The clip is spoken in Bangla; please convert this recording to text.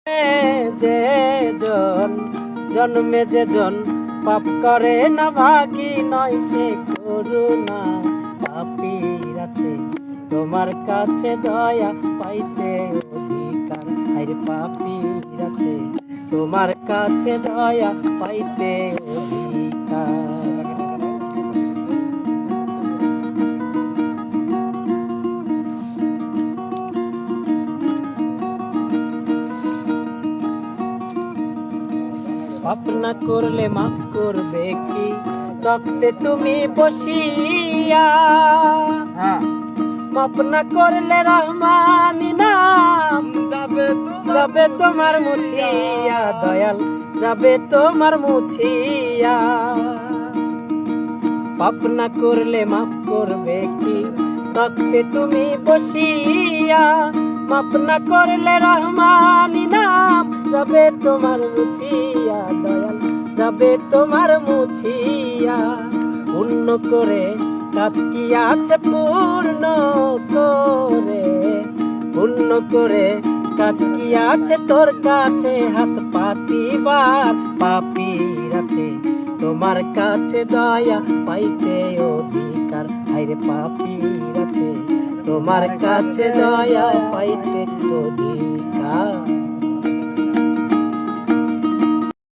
যে জন জন্মে যে জন পাপ করে না ভাগী নয় সে করুণা পাপীর আছে তোমার কাছে দয়া পাইতে অধিকার। আরে পাপীর আছে তোমার কাছে দয়া পাইতে অধিকার। পাপ না করলে মাফ করবে কি তক্তে তুমি বসিয়া? মাফ না করলে রহমানি নাম যাবে তোমার মুছিয়া, দয়াল যাবে তোমার মুছিয়া। পাপ না করলে মাফ করবে কি তক্তে তুমি বসিয়া? মাফ না করলে রহমানি নাম যাবে তোমার মুছিয়া, দয়াল যাবে তোমার মুছিয়া। পূর্ণ করে কাজ কি আছে পূর্ণ করে, পূর্ণ করে কাজ কি আছে তোর কাছে হাত পাতিবার পাপীর আছে তোমার কাছে দয়া পাইতে অধিকার। হায়রে পাপীর আছে তোমার কাছে দয়া পাইতে অধিকার।